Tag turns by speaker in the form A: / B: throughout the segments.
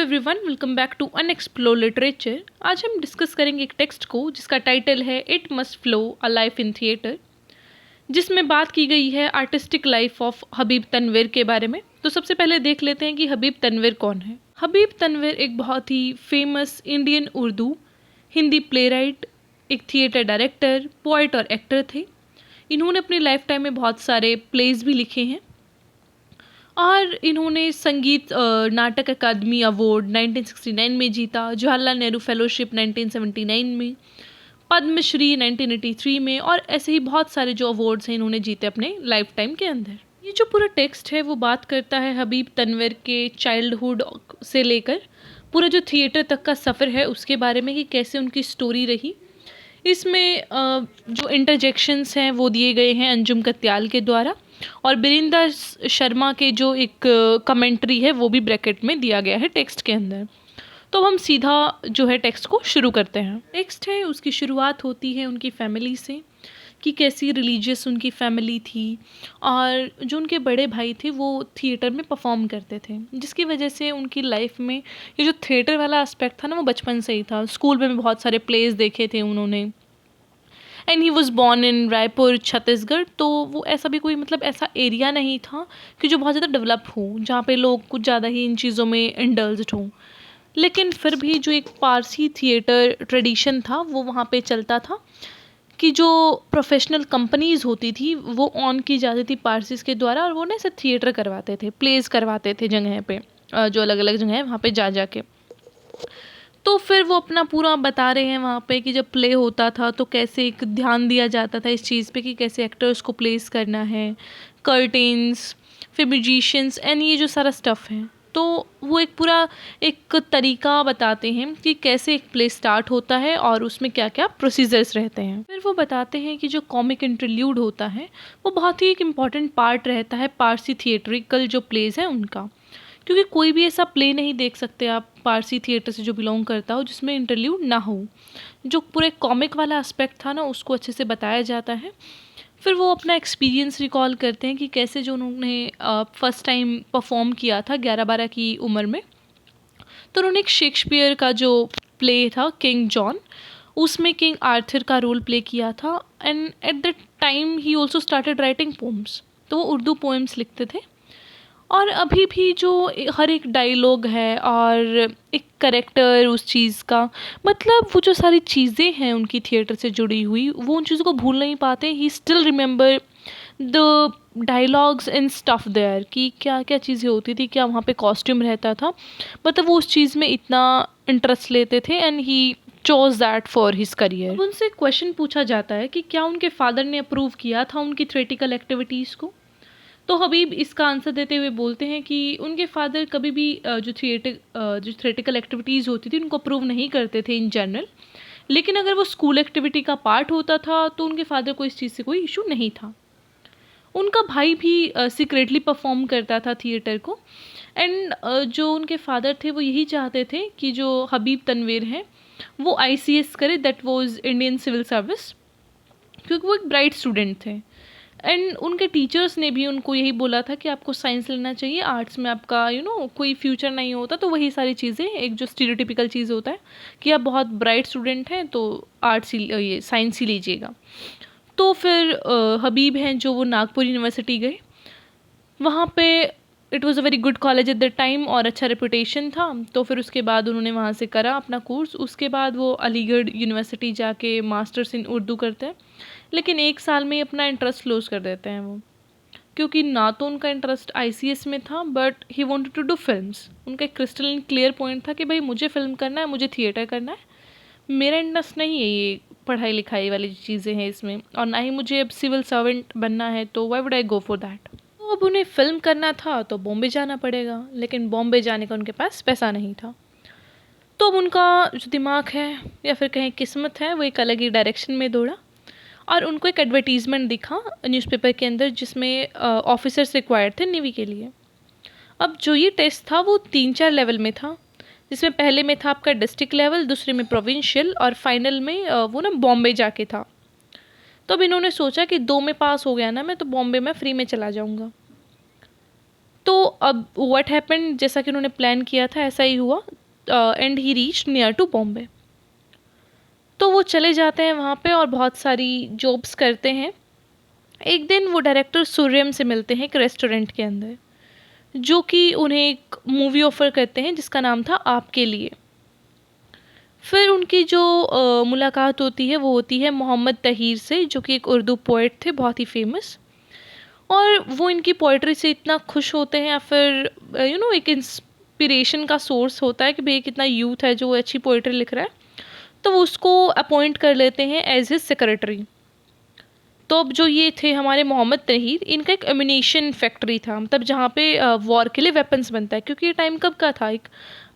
A: Everyone, welcome back to unexplored literature. आज हम discuss करेंगे एक टेक्स्ट को जिसका टाइटल है it must flow a life in theatre, जिसमें बात की गई है artistic life of Habib Tanvir के बारे में। तो सबसे पहले देख लेते हैं कि हबीब तनवीर कौन है। हबीब तनवीर एक बहुत ही famous Indian Urdu Hindi playwright, एक थिएटर डायरेक्टर, पोइट और एक्टर थे। इन्होंने अपनी लाइफ टाइम में बहुत सारे प्लेज भी लिखे हैं और इन्होंने संगीत नाटक अकादमी अवार्ड 1969 में जीता, जवाहरलाल नेहरू फेलोशिप 1979 में, पद्मश्री 1983 में, और ऐसे ही बहुत सारे जो अवार्ड्स हैं इन्होंने जीते अपने लाइफ टाइम के अंदर। ये जो पूरा टेक्स्ट है वो बात करता है हबीब तनवीर के चाइल्डहुड से लेकर पूरा जो थिएटर तक का सफ़र है उसके बारे में कि कैसे उनकी स्टोरी रही। इसमें जो इंटरजेक्शंस हैं वो दिए गए हैं अंजुम कत्याल के द्वारा, और बिरिंदा शर्मा के जो एक कमेंट्री है वो भी ब्रैकेट में दिया गया है टेक्स्ट के अंदर। तो हम सीधा जो है टेक्स्ट को शुरू करते हैं। टेक्स्ट है उसकी शुरुआत होती है उनकी फैमिली से कि कैसी रिलीजियस उनकी फैमिली थी, और जो उनके बड़े भाई थे वो थिएटर में परफॉर्म करते थे, जिसकी वजह से उनकी लाइफ में ये जो थिएटर वाला एस्पेक्ट था ना वो बचपन से ही था। स्कूल में भी बहुत सारे प्लेस देखे थे उन्होंने, and he was born in Raipur Chhattisgarh. तो वो ऐसा भी कोई ऐसा एरिया नहीं था कि जो बहुत ज़्यादा डेवलप हो, जहाँ पे लोग कुछ ज़्यादा ही इन चीज़ों में इंडल्ज्ड हों, लेकिन फिर भी जो एक पारसी थिएटर ट्रेडिशन था वो वहाँ पे चलता था कि जो प्रोफेशनल कंपनीज़ होती थी वो ऑन की जाती थी पारसीज़ के द्वारा, और वो ना ऐसे थिएटर करवाते थे, प्लेस करवाते थे जगह पे, जो अलग अलग जगह है वहाँ पे जा के। तो फिर वो अपना पूरा बता रहे हैं वहाँ पे कि जब प्ले होता था तो कैसे एक ध्यान दिया जाता था इस चीज़ पे कि कैसे एक्टर्स को प्लेस करना है, कर्टेन्स, फिर म्यूजिशियंस एंड ये जो सारा स्टफ़ है। तो वो एक पूरा एक तरीका बताते हैं कि कैसे एक प्ले स्टार्ट होता है और उसमें क्या क्या प्रोसीजर्स रहते हैं। फिर वो बताते हैं कि जो कॉमिक इंटरल्यूड होता है वो बहुत ही एक इम्पॉर्टेंट पार्ट रहता है पारसी थिएट्रिकल जो प्लेस हैं उनका, क्योंकि कोई भी ऐसा प्ले नहीं देख सकते आप पारसी थिएटर से जो बिलोंग करता हो जिसमें इंटरल्यूड ना हो। जो पूरे कॉमिक वाला एस्पेक्ट था ना उसको अच्छे से बताया जाता है। फिर वो अपना एक्सपीरियंस रिकॉल करते हैं कि कैसे जो उन्होंने फर्स्ट टाइम परफॉर्म किया था 11-12 की उम्र में, तो उन्होंने एक शेक्सपियर का जो प्ले था किंग जॉन, उसमें किंग आर्थर का रोल प्ले किया था। And eight that time he also started writing poems, तो वो उर्दू पोएम्स लिखते थे। और अभी भी जो हर एक डायलॉग है और एक करेक्टर उस चीज़ का, वो जो सारी चीज़ें हैं उनकी थिएटर से जुड़ी हुई, वो उन चीज़ों को भूल नहीं पाते। He still remember the dialogues and stuff there कि क्या क्या चीज़ें होती थी, क्या वहाँ पे कॉस्ट्यूम रहता था, वो उस चीज़ में इतना इंटरेस्ट लेते थे and he chose that for his career. अब उनसे क्वेश्चन पूछा जाता है कि क्या उनके फादर ने अप्रूव किया था उनकी थ्रेटिकल एक्टिविटीज़ को। तो हबीब इसका आंसर देते हुए बोलते हैं कि उनके फादर कभी भी जो थिएटिकल एक्टिविटीज़ होती थी उनको अप्रूव नहीं करते थे इन जनरल, लेकिन अगर वो स्कूल एक्टिविटी का पार्ट होता था तो उनके फादर को इस चीज़ से कोई इशू नहीं था। उनका भाई भी सीक्रेटली परफॉर्म करता था थिएटर को, एंड जो उनके फादर थे वो यही चाहते थे कि जो हबीब तनवीर हैं वो ICS करे, that was Indian civil service, क्योंकि वो एक ब्राइट स्टूडेंट थे। एंड उनके टीचर्स ने भी उनको यही बोला था कि आपको साइंस लेना चाहिए, आर्ट्स में आपका कोई फ्यूचर नहीं होता। तो वही सारी चीज़ें, एक जो स्टीरियोटिपिकल चीज़ होता है कि आप बहुत ब्राइट स्टूडेंट हैं तो आर्ट्स ही, ये साइंस ही लीजिएगा। तो फिर हबीब हैं जो वो नागपुर यूनिवर्सिटी गए, वहाँ पे it was a very good college at the time और अच्छा रेपुटेशन था। तो फिर उसके बाद उन्होंने वहाँ से करा अपना कोर्स। उसके बाद वो अलीगढ़ यूनिवर्सिटी जाके मास्टर्स इन उर्दू करते हैं, लेकिन 1 साल में ही अपना इंटरेस्ट लॉस कर देते हैं वो, क्योंकि ना तो उनका इंटरेस्ट ICS में था but he wanted to do films. उनका एक क्रिस्टल क्लियर पॉइंट था कि भाई मुझे फिल्म करना है, मुझे थिएटर करना है, मेरा इंटरेस्ट नहीं है ये पढ़ाई लिखाई वाली चीज़ें हैं इसमें, और ना ही मुझे अब सिविल सर्वेंट बनना है, तो why would I go for that. तो अब उन्हें फ़िल्म करना था तो बॉम्बे जाना पड़ेगा, लेकिन बॉम्बे जाने का उनके पास पैसा नहीं था। तो अब उनका जो दिमाग है या फिर कहें किस्मत है वो एक अलग ही डायरेक्शन में दौड़ा, और उनको एक एडवर्टीज़मेंट दिखा न्यूज़पेपर के अंदर जिसमें ऑफिसर्स रिक्वायर्ड थे नेवी के लिए। अब जो ये टेस्ट था वो 3-4 लेवल में था, जिसमें पहले में था आपका डिस्ट्रिक्ट लेवल, दूसरे में प्रोविंशियल, और फाइनल में वो ना बॉम्बे जाके था। तो अब इन्होंने सोचा कि 2 में पास हो गया ना मैं, तो बॉम्बे में फ्री में चला जाऊँगा। तो अब व्हाट हैपेंड, जैसा कि उन्होंने प्लान किया था ऐसा ही हुआ। And he reach near to Bombay. तो वो चले जाते हैं वहाँ पे और बहुत सारी जॉब्स करते हैं। एक दिन वो डायरेक्टर सूर्यम से मिलते हैं एक रेस्टोरेंट के अंदर, जो कि उन्हें एक मूवी ऑफ़र करते हैं जिसका नाम था आपके लिए। फिर उनकी जो मुलाकात होती है वो होती है मोहम्मद तहीर से, जो कि एक उर्दू पोइट थे बहुत ही फेमस। और वो इनकी पोइट्री से इतना खुश होते हैं, या फिर एक इंस्पिरेशन का सोर्स होता है कि भाई कितना यूथ है जो अच्छी पोइट्री लिख रहा है, तो वो उसको अपॉइंट कर लेते हैं एज हिज सेक्रेटरी। तो अब जो ये थे हमारे मोहम्मद तहीर, इनका एक एम्यूनेशन फैक्ट्री था, मतलब जहाँ पे वॉर के लिए वेपन्स बनता है, क्योंकि ये टाइम कब का था, एक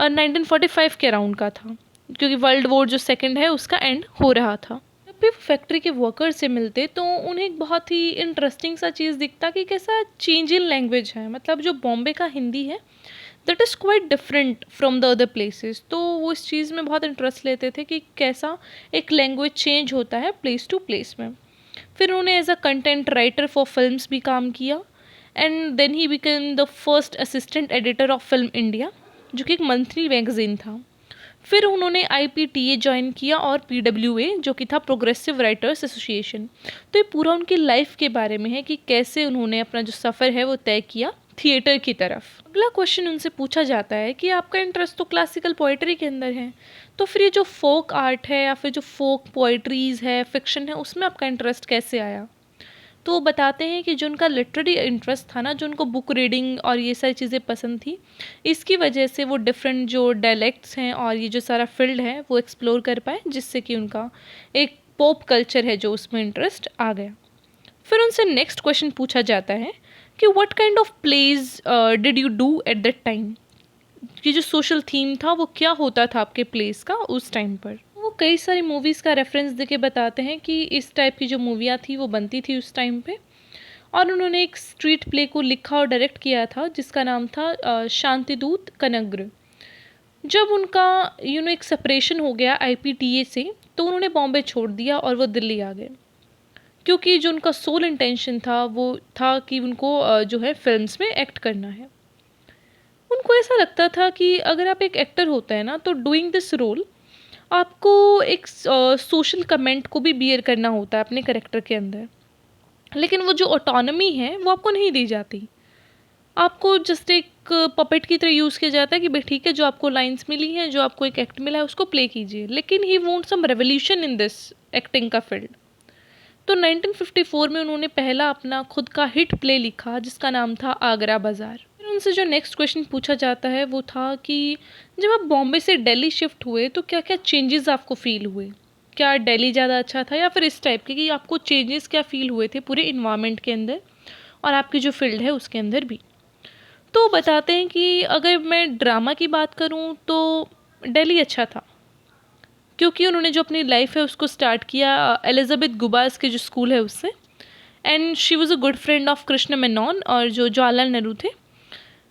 A: 1945 के अराउंड का था, क्योंकि वर्ल्ड वॉर जो सेकंड है उसका एंड हो रहा था। जब भी फैक्ट्री के वर्कर से मिलते तो उन्हें एक बहुत ही इंटरेस्टिंग सा चीज़ दिखता कि कैसा चेंज इन लैंग्वेज है, मतलब जो बॉम्बे का हिंदी है that is quite different from the other places. तो वो इस चीज़ में बहुत इंटरेस्ट लेते थे कि कैसा एक लैंग्वेज चेंज होता है प्लेस टू प्लेस में। फिर उन्होंने as a content writer for films भी काम किया, and then he became the first assistant editor of film India, जो कि एक मंथली मैगजीन था। फिर उन्होंने IPTA ज्वाइन किया और PWA, जो कि था प्रोग्रेसिव राइटर्स एसोसिएशन। तो ये पूरा उनकी लाइफ के बारे में है कि कैसे उन्होंने अपना जो सफ़र है वो तय किया थिएटर की तरफ। अगला क्वेश्चन उनसे पूछा जाता है कि आपका इंटरेस्ट तो क्लासिकल पोइट्री के अंदर है, तो फिर ये जो फोक आर्ट है या फिर जो फोक पोइट्रीज़ है, फिक्शन है, उसमें आपका इंटरेस्ट कैसे आया? तो वो बताते हैं कि जो उनका लिटरेरी इंटरेस्ट था ना, जो उनको बुक रीडिंग और ये सारी चीज़ें पसंद थी, इसकी वजह से वो डिफरेंट जो डायलेक्ट्स हैं और ये जो सारा फील्ड है वो एक्सप्लोर कर पाए, जिससे कि उनका एक पॉप कल्चर है जो उसमें इंटरेस्ट आ गया। फिर उनसे नेक्स्ट क्वेश्चन पूछा जाता है कि what kind of plays did you do at that time, कि जो सोशल थीम था वो क्या होता था आपके प्लेस का उस टाइम पर। वो कई सारी मूवीज़ का रेफरेंस देके बताते हैं कि इस टाइप की जो मूवियाँ थी वो बनती थी उस टाइम पे। और उन्होंने एक स्ट्रीट प्ले को लिखा और डायरेक्ट किया था जिसका नाम था शांतिदूत कनग्र। जब उनका एक सेपरेशन हो गया IPTA से, तो उन्होंने बॉम्बे छोड़ दिया और वो दिल्ली आ गए, क्योंकि जो उनका सोल इंटेंशन था वो था कि उनको जो है फिल्म्स में एक्ट करना है। उनको ऐसा लगता था कि अगर आप एक एक्टर होते हैं ना, तो डूइंग दिस रोल आपको एक सोशल कमेंट को भी बियर करना होता है अपने कैरेक्टर के अंदर, लेकिन वो जो ऑटोनॉमी है वो आपको नहीं दी जाती। आपको जस्ट एक पपेट की तरह यूज़ किया जाता है कि भाई ठीक है, जो आपको लाइंस मिली हैं, जो आपको एक एक्ट मिला है, उसको प्ले कीजिए, लेकिन he want some revolution in this acting का फील्ड। तो 1954 में उन्होंने पहला अपना खुद का हिट प्ले लिखा जिसका नाम था आगरा बाज़ार। फिर उनसे जो नेक्स्ट क्वेश्चन पूछा जाता है वो था कि जब आप बॉम्बे से दिल्ली शिफ्ट हुए तो क्या क्या चेंजेस आपको फील हुए, क्या दिल्ली ज़्यादा अच्छा था या फिर इस टाइप के, कि आपको चेंजेस क्या फील हुए थे पूरे इन्वायरमेंट के अंदर और आपकी जो फील्ड है उसके अंदर भी। तो बताते हैं कि अगर मैं ड्रामा की बात करूँ तो दिल्ली अच्छा था, क्योंकि उन्होंने जो अपनी लाइफ है उसको स्टार्ट किया एलिजाबेथ गुबास के जो स्कूल है उससे, and she was a good friend of Krishna Menon और जो जवाहरलाल नेहरू थे,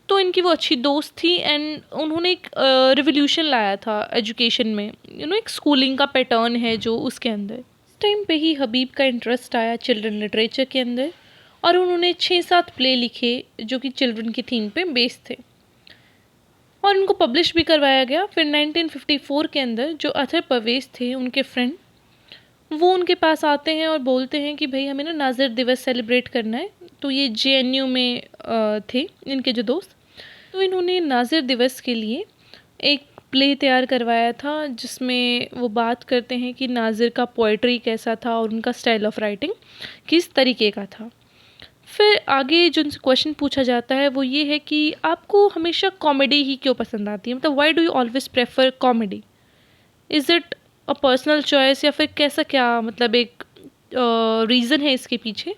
A: तो इनकी वो अच्छी दोस्त थी। एंड उन्होंने एक रिवोल्यूशन लाया था एजुकेशन में, एक स्कूलिंग का पैटर्न है जो उसके अंदर। इस टाइम पे ही हबीब का इंटरेस्ट आया चिल्ड्रन लिटरेचर के अंदर, और उन्होंने 6-7 प्ले लिखे जो कि चिल्ड्रन की थीम पे बेस्ड थे, और उनको पब्लिश भी करवाया गया। फिर 1954 के अंदर जो अथर परवेज़ थे उनके फ्रेंड, वो उनके पास आते हैं और बोलते हैं कि भाई हमें ना नाज़िर दिवस सेलिब्रेट करना है। तो ये JNU में थे इनके जो दोस्त, तो इन्होंने नाज़िर दिवस के लिए एक प्ले तैयार करवाया था जिसमें वो बात करते हैं कि नाज़िर का पोइट्री कैसा था और उनका स्टाइल ऑफ राइटिंग किस तरीके का था। फिर आगे जो उनसे क्वेश्चन पूछा जाता है वो ये है कि आपको हमेशा कॉमेडी ही क्यों पसंद आती है, मतलब why do you always prefer comedy, is it a personal choice या फिर कैसा, क्या मतलब एक रीज़न है इसके पीछे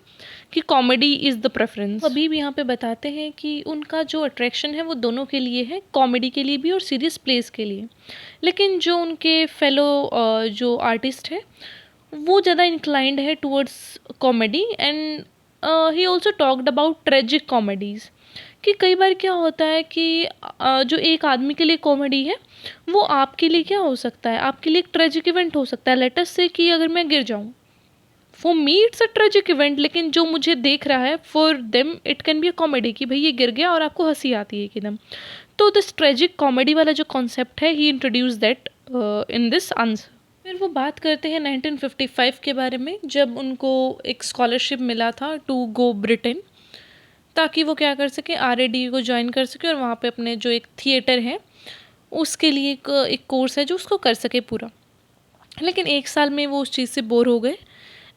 A: कि कॉमेडी इज़ द प्रेफरेंस। अभी भी यहाँ पे बताते हैं कि उनका जो अट्रैक्शन है वो दोनों के लिए है, कॉमेडी के लिए भी और सीरियस प्लेस के लिए। लेकिन जो उनके फेलो जो आर्टिस्ट है वो ज़्यादा इंक्लाइंड है towards comedy, and he also talked about tragic comedies, कि कई बार क्या होता है कि जो एक आदमी के लिए कॉमेडी है वो आपके लिए क्या हो सकता है, आपके लिए एक ट्रेजिक इवेंट हो सकता है। लेट अस से कि अगर मैं गिर जाऊँ for me it's a tragic event, लेकिन जो मुझे देख रहा है for them it can be a comedy कि भाई ये गिर गया और आपको हंसी आती है एकदम। तो दिस ट्रेजिक कॉमेडी वाला जो कॉन्सेप्ट है he introduce that in this answer. फिर वो बात करते हैं 1955 के बारे में, जब उनको एक स्कॉलरशिप मिला था टू गो ब्रिटेन, ताकि वो क्या कर सके, RAD को ज्वाइन कर सके और वहाँ पे अपने जो एक थिएटर है उसके लिए एक कोर्स है जो उसको कर सके पूरा। लेकिन एक साल में वो उस चीज़ से बोर हो गए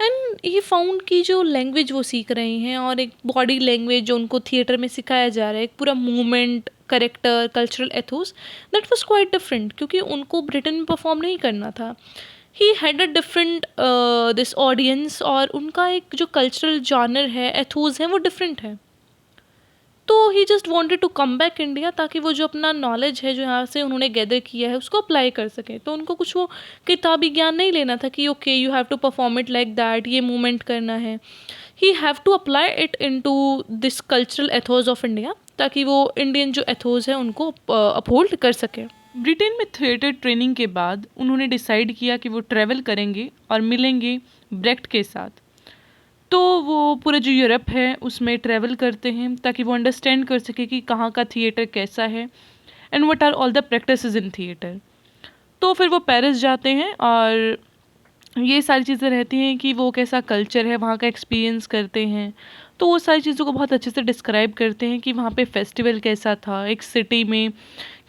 A: एंड ही फाउंड कि जो लैंग्वेज वो सीख रहे हैं और एक बॉडी लैंग्वेज जो उनको थिएटर में सिखाया जा रहा है, एक पूरा movement, character, cultural Athos, that was quite different, क्योंकि उनको ब्रिटेन में परफॉर्म नहीं करना था। He had a different this audience, और उनका एक जो कल्चरल जॉनर है, एथोस है, वो डिफरेंट है। तो he just wanted to come back India, ताकि वो जो अपना नॉलेज है जो यहाँ से उन्होंने गैदर किया है उसको अप्लाई कर सकें। तो उनको कुछ वो किताबी ज्ञान नहीं लेना था कि okay you have to perform it like that, ये मूवमेंट करना है। He have to apply it into this cultural ethos of India, ताकि वो इंडियन जो एथोस है उनको अपहोल्ड कर सके।
B: ब्रिटेन में थिएटर ट्रेनिंग के बाद उन्होंने डिसाइड किया कि वो ट्रैवल करेंगे और मिलेंगे ब्रेक्ट के साथ। तो वो पूरा जो यूरोप है उसमें ट्रैवल करते हैं ताकि वो अंडरस्टैंड कर सके कि कहाँ का थिएटर कैसा है and what are all the practices in theatre. तो फिर वो पेरिस जाते हैं और ये सारी चीज़ें रहती हैं कि वो कैसा कल्चर है, वहाँ का एक्सपीरियंस करते हैं। तो वो सारी चीज़ों को बहुत अच्छे से डिस्क्राइब करते हैं कि वहाँ पे फेस्टिवल कैसा था, एक सिटी में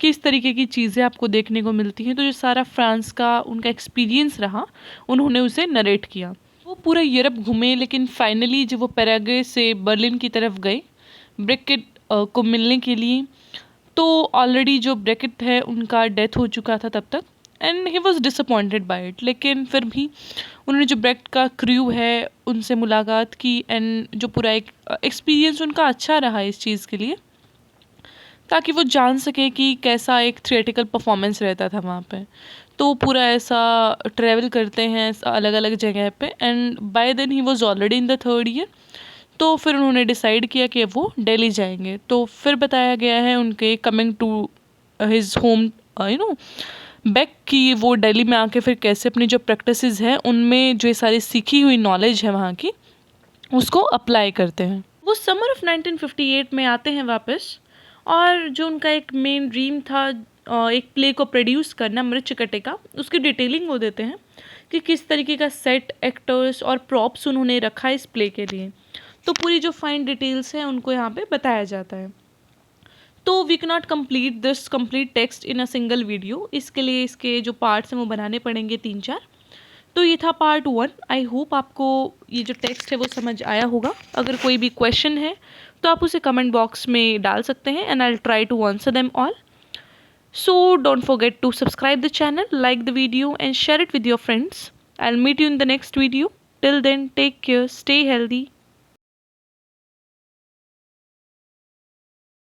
B: किस तरीके की चीज़ें आपको देखने को मिलती हैं। तो जो सारा फ्रांस का उनका एक्सपीरियंस रहा उन्होंने उसे नरेट किया। वो पूरा यूरोप घूमे, लेकिन फाइनली जब वो पैराग्वे से बर्लिन की तरफ गए ब्रेकेट को मिलने के लिए, तो ऑलरेडी जो ब्रेकेट है उनका डेथ हो चुका था तब तक and he was disappointed by it. लेकिन फिर भी उन्होंने जो ब्रेकेट का क्रू है उनसे मुलाकात की एंड जो पूरा एक एक्सपीरियंस उनका अच्छा रहा इस चीज़ के लिए, ताकि वो जान सके कि कैसा एक थिएटिकल परफॉर्मेंस रहता था वहाँ पे। तो पूरा ऐसा ट्रैवल करते हैं अलग अलग जगह पे and by then he was already in the 3rd year. तो फिर उन्होंने डिसाइड किया कि वो दिल्ली जाएंगे। तो फिर बताया गया है उनके coming to his home back, कि वो दिल्ली में आके फिर कैसे अपनी जो प्रैक्टिसेस है उनमें जो सारी सीखी हुई नॉलेज है वहाँ की उसको अप्लाई करते हैं।
A: वो समर ऑफ 1958 में आते हैं वापस, और जो उनका एक मेन ड्रीम था एक प्ले को प्रोड्यूस करना, मृच्छकटे का, उसकी डिटेलिंग वो देते हैं कि किस तरीके का सेट, एक्टर्स और प्रॉप्स उन्होंने रखा इस प्ले के लिए। तो पूरी जो फाइन डिटेल्स हैं उनको यहाँ पे बताया जाता है। तो we can not complete this complete text in a single video, इसके लिए इसके जो पार्ट्स हैं वो बनाने पड़ेंगे 3-4। तो ये था पार्ट 1। आई होप आपको ये जो टेक्स्ट है वो समझ आया होगा। अगर कोई भी क्वेश्चन है तो आप उसे कमेंट बॉक्स में डाल सकते हैं and I will try to answer them all. So don't forget to subscribe the channel, like the video and share it with your friends. I'll meet you in the next video. Till then, take care, stay healthy.